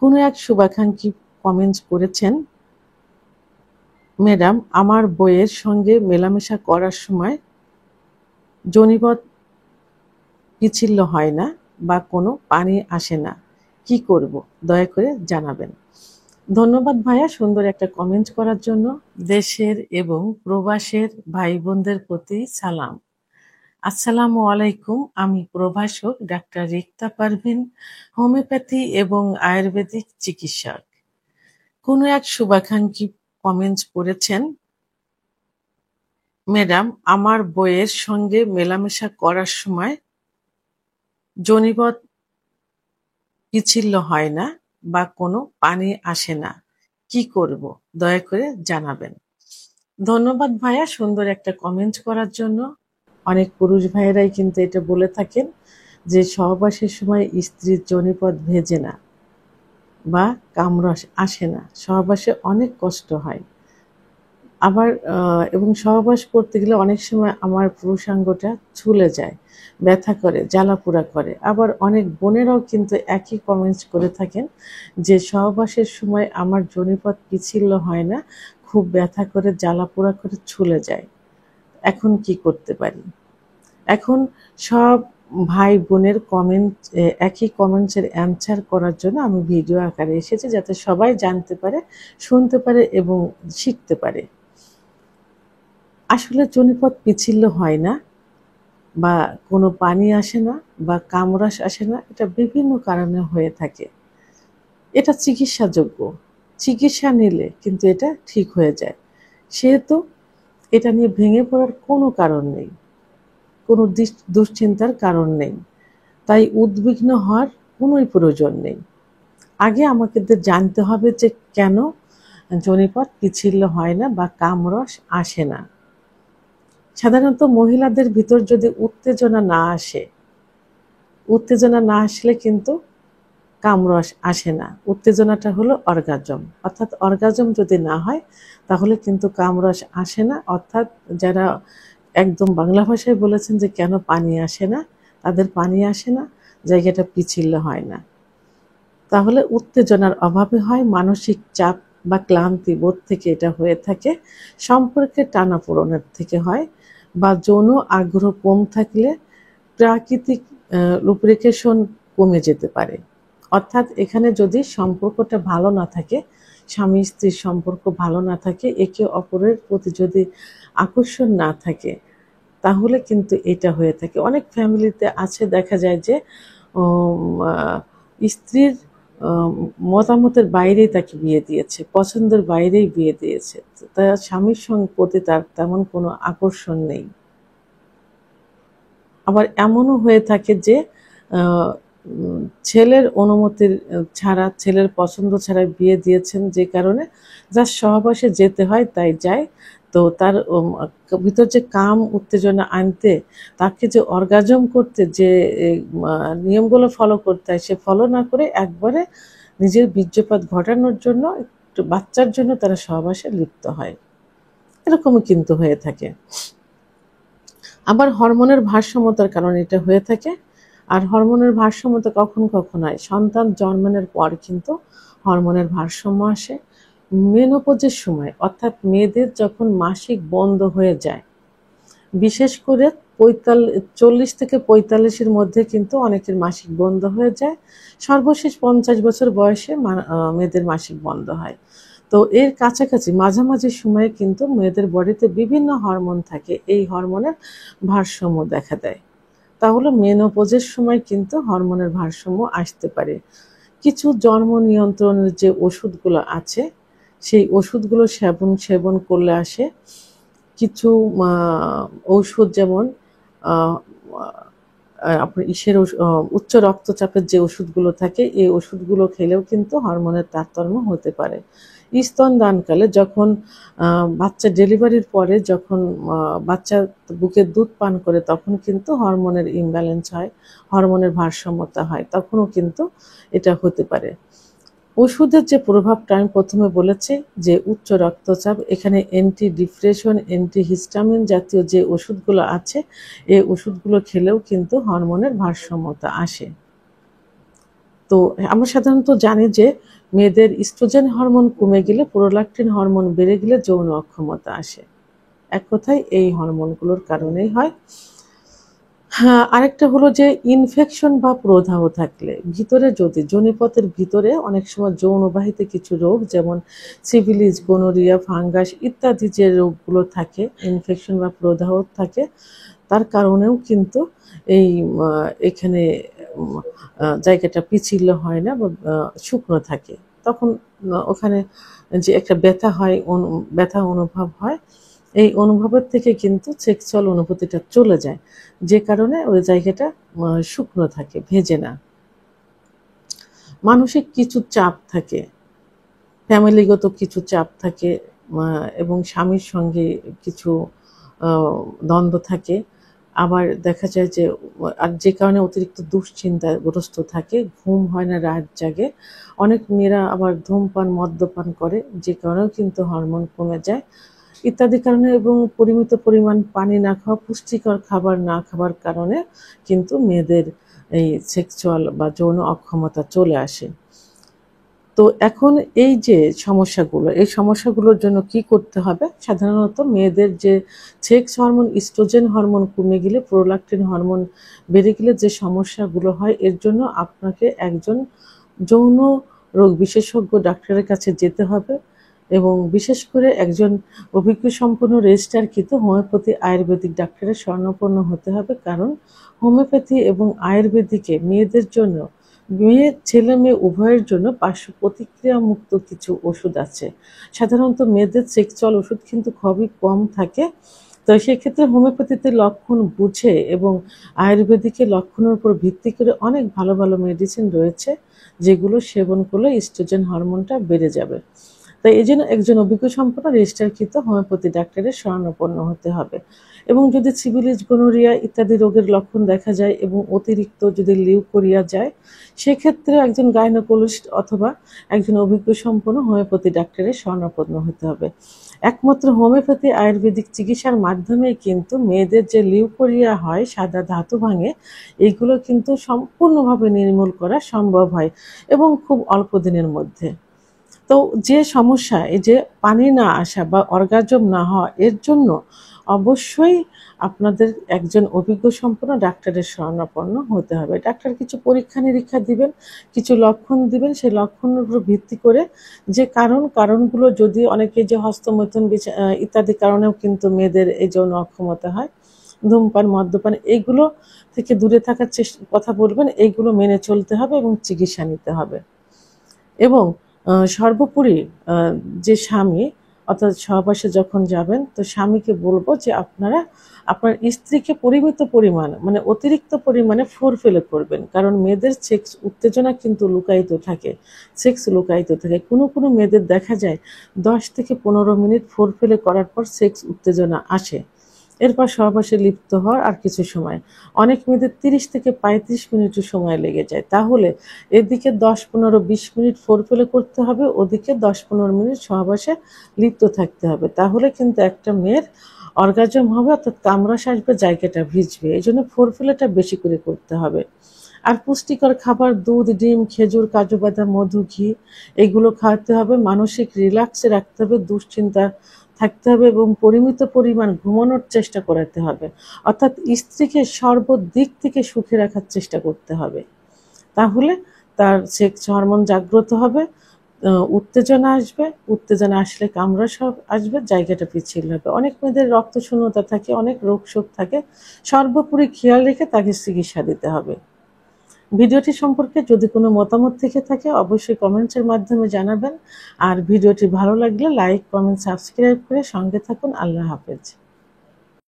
কোনো এক শুভাকাঙ্ক্ষী কমেন্টস করেছেন, ম্যাডাম আমার বইয়ের সঙ্গে মেলামেশা করার সময় যোনিপথ পিচ্ছিল হয় না বা কোনো পানি আসে না, কি করব দয়া করে জানাবেন। ধন্যবাদ ভাইয়া সুন্দর একটা কমেন্ট করার জন্য। দেশের এবং প্রবাসের ভাই বোনদের প্রতি সালাম। আসসালামু আলাইকুম। আমি প্রভাষক ডাক্তার রিক্তা পারভিন, হোমিওপ্যাথি এবং আয়ুর্বেদিক চিকিৎসক। কোনো এক শুভাকাঙ্ক্ষী কমেন্টস করেছেন, ম্যাডাম আমার বইয়ের সঙ্গে মেলামেশা করার সময় যোনিপথ পিচ্ছিল হয় না বা কোনো পানি আসে না, কি করব দয়া করে জানাবেন। ধন্যবাদ ভাইয়া সুন্দর একটা কমেন্ট করার জন্য। অনেক পুরুষ ভাইয়েরাই কিন্তু এটা বলে থাকেন যে সহবাসের সময় স্ত্রীর যোনিপথ ভেজে না বা কামরস আসে না, সহবাসে অনেক কষ্ট হয়। আবার এবং সহবাস করতে গেলে অনেক সময় আমার পুরুষাঙ্গটা ছুলে যায়, ব্যথা করে, জ্বালাপোড়া করে। আবার অনেক বোনেরাও কিন্তু একই কমেন্টস করে থাকেন যে সহবাসের সময় আমার যোনিপথ পিচ্ছিল হয় না, খুব ব্যথা করে, জ্বালাপোড়া করে, ছুলে যায়। এখন কি করতে পারি? এখন সব ভাই বোনের কমেন্ট একই কমেন্টসের অ্যান্সার করার জন্য আমি ভিডিও আকারে এসেছি, যাতে সবাই জানতে পারে, শুনতে পারে এবং শিখতে পারে। আসলে যোনিপথ পিচ্ছিল হয় না বা কোনো পানি আসে না বা কামরাস আসে না, এটা বিভিন্ন কারণে হয়ে থাকে। এটা চিকিৎসাযোগ্য, চিকিৎসা নিলে কিন্তু এটা ঠিক হয়ে যায়। সেহেতু এটা নিয়ে ভেঙে পড়ার কোনো কারণ নেই, কোনো দুশ্চিন্তার কারণ নেই, তাই উদ্বিগ্ন হওয়ার কোনোই প্রয়োজন নেই। আগে আমাদের জানতে হবে যে কেন যোনিপথ পিচ্ছিল হয় না বা কামরস আসে না। সাধারণত মহিলাদের ভিতর যদি উত্তেজনা না আসলে কিন্তু কামরস আসে না। উত্তেজনাটা হলো অর্গাজম, অর্থাৎ অর্গাজম যদি না হয় তাহলে কিন্তু কামরস আসে না। অর্থাৎ যারা একদম বাংলা ভাষায় বলেছেন যে কেন পানি আসে না, তাদের পানি আসে না, জায়গাটা পিচ্ছিল হয় না। তাহলে উত্তেজনার অভাবে হয়, মানসিক চাপ বা ক্লান্তি বোধ থেকে এটা হয়ে থাকে, সম্পর্কের টানাপোড়েনের থেকে হয়, বা যৌন আগ্রহ কম থাকলে প্রাকৃতিক লুব্রিকেশন কমে যেতে পারে। অর্থাৎ এখানে যদি সম্পর্কটা ভালো না থাকে, স্বামী স্ত্রীর সম্পর্ক ভালো না থাকে, একে অপরের প্রতি যদি আকর্ষণ না থাকে, তাহলে কিন্তু এটা হয়ে থাকে। অনেক ফ্যামিলিতে আছে, দেখা যায় যে স্ত্রীর মতামতের বাইরেই তাকে বিয়ে দিয়েছে, পছন্দের বাইরেই বিয়ে দিয়েছে, তার স্বামীর প্রতি তার তেমন কোনো আকর্ষণ নেই। আবার এমনও হয়ে থাকে যে ছেলের অনুমতির ছাড়া, ছেলের পছন্দ ছাড়া বিয়ে দিয়েছেন, যে কারণে যার সহবাসে যেতে হয় তাই যায়। তো তার ভিতর যে কাম উত্তেজনা আনতে, তাকে যে অর্গাজম করতে যে নিয়মগুলো ফলো করতে হয়, সে ফলো না করে একবারে নিজের বীর্যপাত ঘটানোর জন্য, একটু বাচ্চার জন্য তারা সহবাসে লিপ্ত হয়। এরকমও কিন্তু হয়ে থাকে। আবার হরমোনের ভারসাম্যতার কারণে এটা হয়ে থাকে। আর হরমোনের ভারসাম্যতা কখন হয়? সন্তান জন্মানোর পর কিন্তু হরমোনের ভারসাম্য আসে। মেনোপজের সময়, অর্থাৎ মেয়েদের যখন মাসিক বন্ধ হয়ে যায়, বিশেষ করে 40 থেকে 45-এর মধ্যে কিন্তু অনেকের মাসিক বন্ধ হয়ে যায়। সর্বশেষ 50 বছর বয়সে মেয়েদের মাসিক বন্ধ হয়। তো এর কাছাকাছি মাঝামাঝি সময়ে কিন্তু মেয়েদের বডিতে বিভিন্ন হরমোন থাকে, এই হরমোনের ভারসাম্য দেখা দেয়। তাহলে মেনোপজের সময় কিন্তু হরমোনের ভারসাম্য আসতে পারে। কিছু জন্ম নিয়ন্ত্রণের যে ওষুধগুলো আছে, সেই ওষুধগুলো সেবন করলে আসে। কিছু ঔষধ, যেমন আপনার উচ্চ রক্তচাপের যে ওষুধগুলো থাকে, এই ওষুধগুলো খেলেও কিন্তু হরমোনের তারতম্য হতে পারে। স্তনদানকালে, যখন বাচ্চা ডেলিভারির পরে, যখন বাচ্চা বুকের দুধ পান করে, তখন কিন্তু হরমোনের ইমব্যালেন্স হয়, হরমোনের ভারসাম্যতা হয়, তখনও কিন্তু এটা হতে পারে। ওষুধের যে প্রভাবটা আমি প্রথমে বলেছি যে উচ্চ রক্তচাপ, এখানে অ্যান্টি ডিপ্রেশন, অ্যান্টি হিস্টামিন জাতীয় যে ওষুধগুলো আছে, এই ওষুধগুলো খেলেও কিন্তু হরমোনের ভারসাম্যতা আসে। তো তো আমরা সাধারণত জানি যে মেয়েদের ইস্ট্রোজেন হরমোন কমে গেলে প্রোলাক্টিন হরমোন বেড়ে গেলে যৌন অক্ষমতা আসে। এক কথায় এই হরমোনগুলোর কারণেই হয়। হ্যাঁ, আরেকটা হলো যে ইনফেকশন বা প্রদাহ থাকলে ভিতরে, যদি যোনিপথের ভিতরে অনেক সময় যৌনবাহিত কিছু রোগ যেমন সিফিলিস, গোনোরিয়া, ফাঙ্গাস ইত্যাদি যে রোগগুলো থাকে, ইনফেকশন বা প্রদাহ থাকে, তার কারণেও কিন্তু এই এখানে জায়গাটা পিচ্ছিল হয় না বা শুকনো থাকে। তখন ওখানে যে একটা ব্যথা হয়, ব্যথা অনুভব হয়, এই অনুভবের থেকে কিন্তু সেক্সুয়াল অনুভূতিটা চলে যায়, যে কারণে ওই জায়গাটা শুকনো থাকে, ভেজে না। মানসিক কিছু চাপ থাকে, ফ্যামিলিগত কিছু চাপ থাকে, এবং স্বামীর সঙ্গে কিছু দ্বন্দ্ব থাকে। আবার দেখা যায় যে আর যে কারণে অতিরিক্ত দুশ্চিন্তাগ্রস্ত থাকে, ঘুম হয় না, রাত জাগে। অনেক মেয়েরা আবার ধূমপান, মদ্যপান করে, যে কারণেও কিন্তু হরমোন কমে যায় ইত্যাদি কারণে, এবং পরিমিত পরিমাণ পানি না খাওয়া, পুষ্টিকর খাবার না খাবার কারণে কিন্তু মেয়েদের এই সেক্সুয়াল বা যৌন অক্ষমতা চলে আসে। তো এখন এই যে সমস্যাগুলো, এই সমস্যাগুলোর জন্য কি করতে হবে? সাধারণত মেয়েদের যে সেক্স হরমোন, ইস্ট্রোজেন হরমোন কমে গেলে, প্রোলাক্টিন হরমোন বেড়ে গেলে যে সমস্যাগুলো হয়, এর জন্য আপনাকে একজন যৌন রোগ বিশেষজ্ঞ ডাক্তারের কাছে যেতে হবে, এবং বিশেষ করে একজন অভিজ্ঞ সম্পন্ন রেজিস্ট্রারকৃত হোমিওপ্যাথি আয়ুর্বেদিক ডাক্তারের শরণাপন্ন হতে হবে। কারণ হোমিওপ্যাথি এবং আয়ুর্বেদিকে মেয়েদের জন্য, ছেলে মেয়ে উভয়ের জন্য পার্শ্ব প্রতিক্রিয়া মুক্ত কিছু ওষুধ আছে। সাধারণত মেয়েদের সেক্সুয়াল ওষুধ কিন্তু খুবই কম থাকে। তো সেক্ষেত্রে হোমিওপ্যাথিতে লক্ষণ বুঝে এবং আয়ুর্বেদিকের লক্ষণের উপর ভিত্তি করে অনেক ভালো ভালো মেডিসিন রয়েছে, যেগুলো সেবন করলে ইস্ট্রোজেন হরমোনটা বেড়ে যাবে। তাই এই জন্য একজন অভিজ্ঞ সম্পন্ন রেজিস্ট্রারকৃত হোমিওপ্যাথি ডাক্তারের শরণাপন্ন হতে হবে। এবং যদি সিফিলিস, গোনোরিয়া ইত্যাদি রোগের লক্ষণ দেখা যায় এবং অতিরিক্ত যদি লিউকোরিয়া যায়, সেক্ষেত্রে একজন গাইনোকোলজিস্ট অথবা একজন অভিজ্ঞ সম্পন্ন হোমিওপ্যাথি ডাক্তারের শরণাপন্ন হতে হবে। একমাত্র হোমিওপ্যাথি আয়ুর্বেদিক চিকিৎসার মাধ্যমে কিন্তু মেয়েদের যে লিউকোরিয়া হয়, সাদা ধাতু ভাঙে, এইগুলো কিন্তু সম্পূর্ণভাবে নির্মূল করা সম্ভব হয়, এবং খুব অল্প দিনের মধ্যে। তো যে সমস্যা, এই যে পানি না আসা বা অর্গাজম না হওয়া, এর জন্য অবশ্যই আপনাদের একজন অভিজ্ঞ সম্পন্ন ডাক্তারের শরণাপন্ন হতে হবে। ডাক্তার কিছু পরীক্ষা নিরীক্ষা দিবেন, কিছু লক্ষণ দিবেন, সেই লক্ষণের উপর ভিত্তি করে যে কারণগুলো, যদি অনেকে যে হস্তমৈথুন ইত্যাদি কারণেও কিন্তু মেয়েদের এই যৌন অক্ষমতা হয়, ধূমপান, মদ্যপান, এইগুলো থেকে দূরে থাকার কথা বলবেন, এইগুলো মেনে চলতে হবে এবং চিকিৎসা নিতে হবে। এবং সর্বোপরি যে স্বামী, অর্থাৎ সহবাসে যখন যাবেন, তো স্বামীকে বলবো যে আপনার স্ত্রীকে পরিমিত পরিমাণ, মানে অতিরিক্ত পরিমাণে ফোরফেলে করবেন। কারণ মেয়েদের সেক্স উত্তেজনা কিন্তু লুকায়িত থাকে, সেক্স লুকায়িত থাকে। কোনো কোনো মেয়েদের দেখা যায় 10 থেকে 15 মিনিট ফোরফেলে করার পর সেক্স উত্তেজনা আসে, এরপর সহবাসে লিপ্ত হওয়ার আর কিছু সময়, অনেক মেয়েদের 30 থেকে 35 মিনিটও সময় লেগে যায়। তাহলে এদিকে 10-15-20 মিনিট ফোরপ্লে করতে হবে, ওদিকে 10-15 মিনিট সহবাসে লিপ্ত থাকতে হবে। তাহলে কিন্তু একটা মেয়ের অর্গাজম হবে, অর্থাৎ কামড়াস আসবে, জায়গাটা ভিজবে। এই জন্য ফোরপ্লেটা বেশি করে করতে হবে। আর পুষ্টিকর খাবার, দুধ, ডিম, খেজুর, কাজু বাদাম, মধু, ঘি, এগুলো খাওয়াতে হবে। মানসিক রিল্যাক্সে রাখতে হবে, দুশ্চিন্তা থাকতে হবে, এবং পরিমিত পরিমাণ ঘুমানোর চেষ্টা করাতে হবে। অর্থাৎ স্ত্রীকে সর্বদিক থেকে সুখে রাখার চেষ্টা করতে হবে। তাহলে তার সেক্স হরমোন জাগ্রত হবে, উত্তেজনা আসবে, উত্তেজনা আসলে কামড়া সব আসবে, জায়গাটা পিচ্ছিল হবে। অনেক মেয়েদের রক্ত শূন্যতা থাকে, অনেক রোগ শোক থাকে। সর্বোপরি খেয়াল রেখে তাকে চিকিৎসা দিতে হবে। ভিডিওটি সম্পর্কে যদি কোনো মতামত থেকে থাকে, অবশ্যই কমেন্টসের মাধ্যমে জানাবেন। আর ভিডিওটি ভালো লাগলে লাইক, কমেন্ট, সাবস্ক্রাইব করে সঙ্গে থাকুন। আল্লাহ হাফেজ।